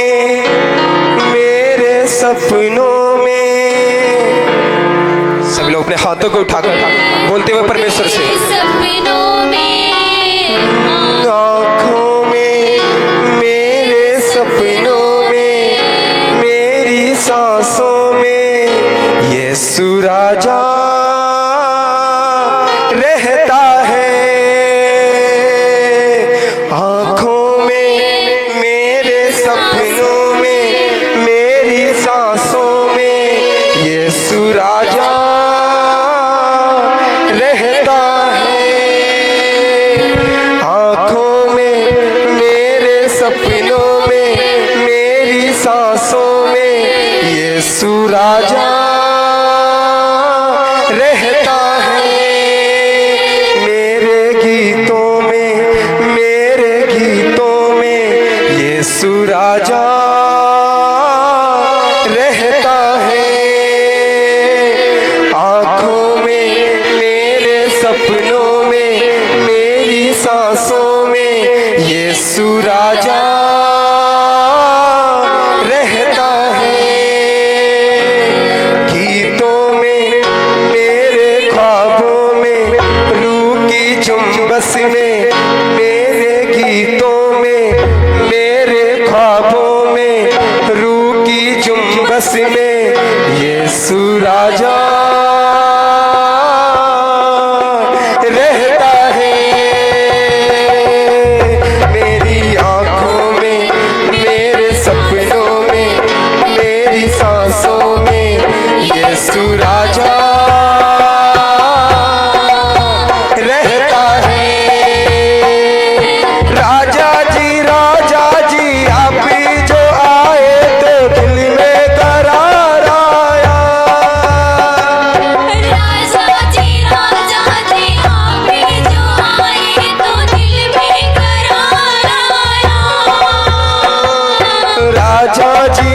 में, मेरे सपनों में। सब लोग अपने हाथों को उठाकर बोलते हुए परमेश्वर से, सपनों में, आँखों में, मेरे सपनों में, मेरी सांसों में यीशु राजा रहता है। आँखों में, मेरे सपनों में, मेरी सांसों में यीशु राजा रहता है। आँखों में, मेरे सपनों में, मेरी सांसों में यीशु राजा रहता है। मेरे गीतों में, मेरे गीतों में यीशु राजा रहता है। आँखों में, मेरे सपनों में, मेरी सांसों में यीशु राजा रहता है। गीतों में, मेरे ख्वाबों में, रूह की जुम्बस में, मेरे गीतों में, मेरे ख्वाबों में, रूह की जुम्बस में यीशु राजा रहता है। मेरी आँखों में, मेरे सपनों में, मेरी सांसों में यीशु राजा रहता है। राजा जी आप ही जो आए तो दिल में करार आया। राजा जी आप ही जो आए तो दिल में करार आया। राजा जी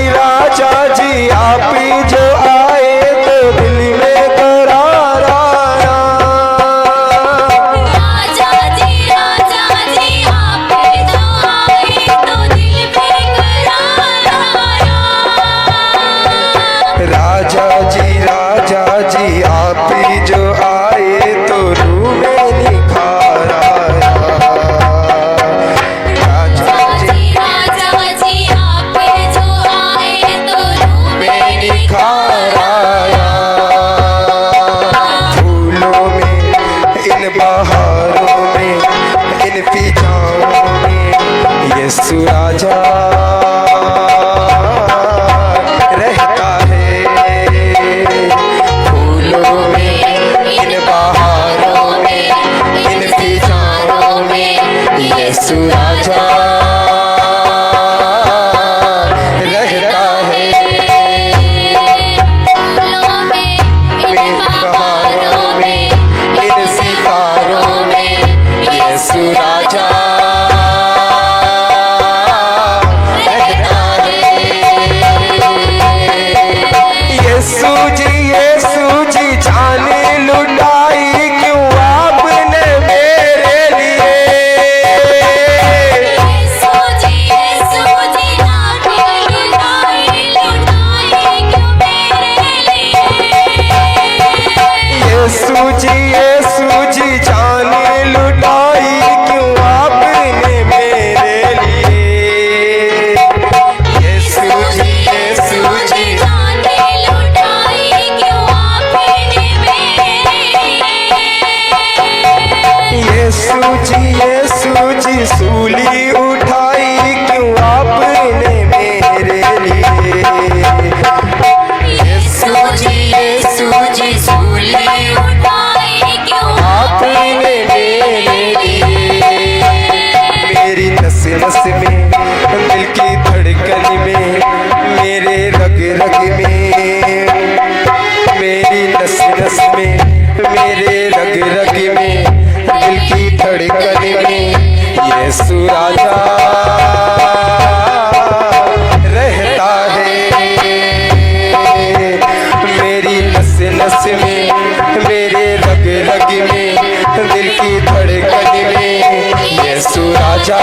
आप ही जो आए तो दिल में करार आया। राजा जी आप ही जो आए तो दिल में करार आया। राजा जी आप ही जो आए तो रूह में निखार आया। राजा जी आप ही जो आए तो रूह में निखार आया। फूलों में, इन बहारों में, इन फिजाओं में यीशु राजा रहता है। फूलों में, इन बहारों में, इन फिजाओं में यीशु राजा रहता है। फूलों में, इन बहारों में, इन सितारों में यीशु राजा रहता है। यीशु जी जाने लुटाई क्यों आपने मेरे लिए। यीशु जी जाने लुटाई क्यों मेरे लिए। यीशु जी जाने लुटाई क्यों आपने मेरे लिए। यीशु जी जाने लुटाई क्यों आपने मेरे लिए। यीशु जी सूली उठाई क्यों आपने मेरे लिए। यीशु जी सूली उठाई क्यों आपने मेरे लिए। मेरी नस नस में, दिल की धड़कन में, मेरे रग रग में, मेरी नस नस में, मेरे रग रग में, दिल की धड़कन में यीशु राजा रहता है। मेरी नस नस में, मेरे रग रग में, दिल की धड़कन में यीशु राजा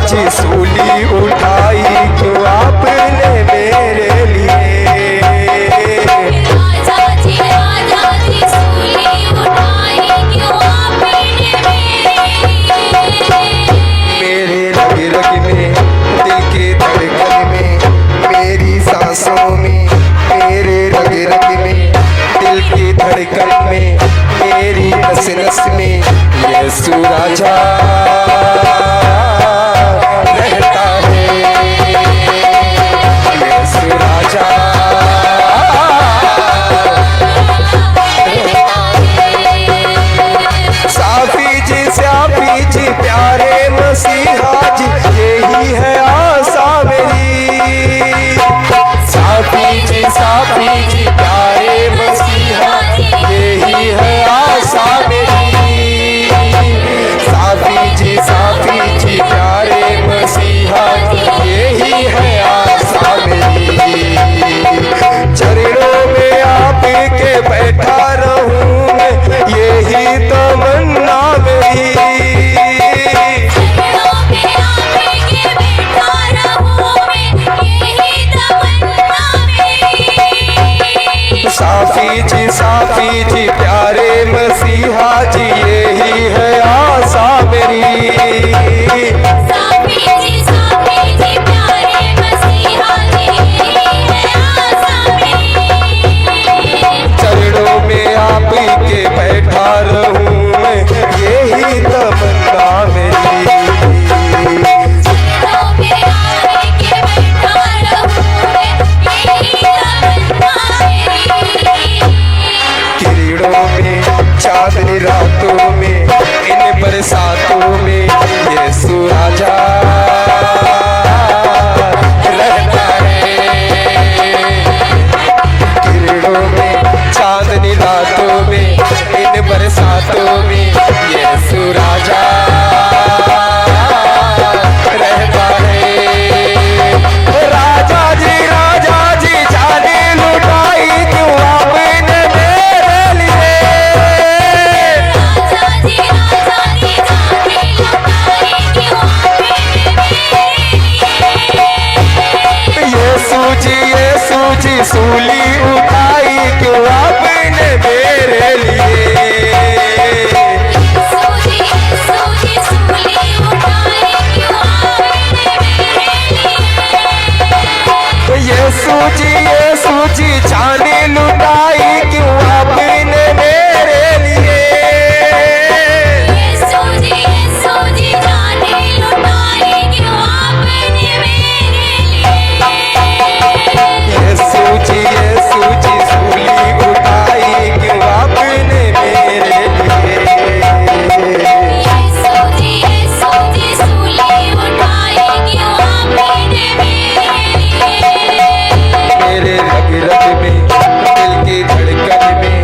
जी सूली उठाई क्यों आपने मेरे लिए। राजा जी सूली उठाई क्यों आपने मेरे लिए। मेरे रग रग में दिल के धड़कन में मेरी सांसों में, मेरे रग रग में दिल की धड़कन में मेरी नस नस में यीशु राजा रहता है। यीशु राजा साफी जी प्यारे मसीहा जी यही है आशा मेरी। साफी जी प्यारे मसीहा जी यही है आशा मेरी। साफी जी प्यारे मसीहा जी यही है आशा मेरी। चरणों में आपके बैठा रहूं मैं यही तमन्ना मेरी। चरणों पे आपके बैठा रहूं मैं यही तमन्ना मेरी। साफी जी प्यारे मसीहा जी यही है आशा मेरी। साफी जी प्यारे मसीहा जी यही है आशा मेरी। चरणों में आपके बैठा रहूं मैं यही तमन्ना मेरी। चरणों पे आपके बैठा रहूं मैं यही तमन्ना मेरी। किरणों में चांदनी रातों में इन बरसातों में यीशु राजा रहता है। किरणों में चांदनी रातों में इन बरसातों में यीशु राजा रहता है। राजा जी जाने लुटाई क्यों आपने मेरे लिए। राजा जी जाने लुटाई क्यों आपने मेरे लिए। यीशु जी सूली उठाई क्यों आपने मेरे लिए। सूली उठाई क्यों आपने मेरे लिए। यीशु जी जाने लुटाई क्यों आपने मेरे लिए। यीशु जी जाने लुटाई क्यों आपने मेरे लिए। यीशु जी सूली उठाई क्यों आपने मेरे लिए। यीशु जी सूली उठाई क्यों आपने मेरे लिए। मेरे रग रग में दिल की धड़कन में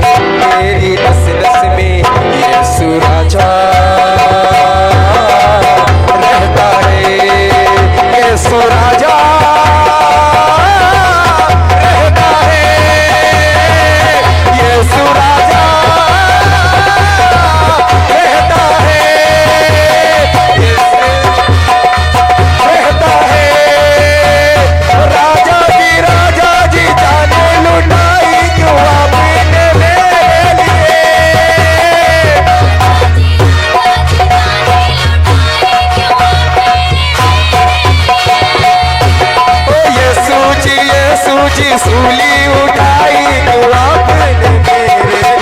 मेरी नस नस में यीशु राजा रहता है। यीशु राजा रहता है। यीशु राजा रहता है। रहता है। राजा जी जाने लुटाई क्यों आपने मेरे लिए। ओ यीशु जी सूली उठाई क्यों आपने मेरे लिए।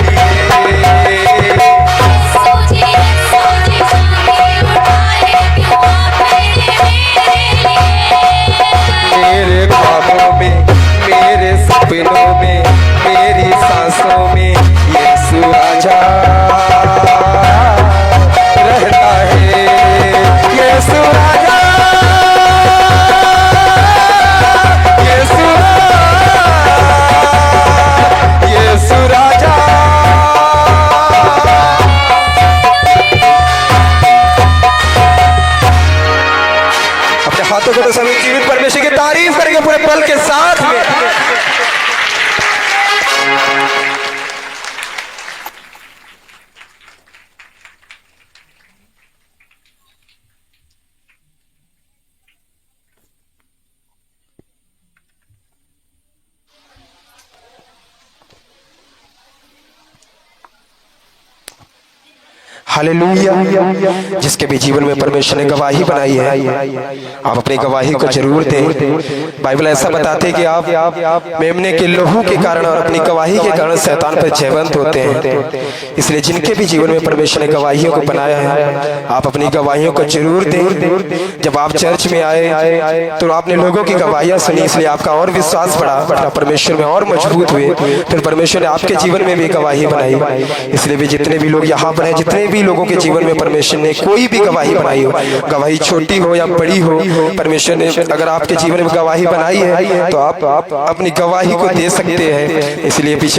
मेरे ख्वाबों में मेरे सपनों में मेरी सांसों में यीशु राजा रहता है। यीशु राजा यीशु राजा अपने हाथों को तो सभी जीवित परमेश्वर की तारीफ करेंगे पूरे बल के साथ में। हालेलुया। जिसके भी जीवन में परमेश्वर ने गवाही बनाई है, आप अपनी गवाही को जरूर दें। बाइबल ऐसा बताते हैं कि आप मेमने के लहू के कारण और अपनी गवाही के कारण शैतान पर जयवंत होते हैं। इसलिए जिनके भी जीवन में परमेश्वर ने गवाहियों को बनाया है, आप अपनी गवाहियों को जरूर दें। जब आप चर्च में आए तो आपने लोगों की गवाहियां सुनी, इसलिए आपका और विश्वास बढ़ा, परमेश्वर में और मजबूत हुए। फिर परमेश्वर ने आपके जीवन में भी गवाही बनाई। इसलिए भी जितने भी लोग यहाँ पर हैं, जितने भी लोगों के जीवन में परमेश्वर ने कोई भी गवाही बनाई हो, गवाही छोटी हो या बड़ी हो, परमेश्वर ने अगर आपके जीवन में गवाही बनाई है तो आप अपनी गवाही को दे सकते हैं। इसलिए पीछे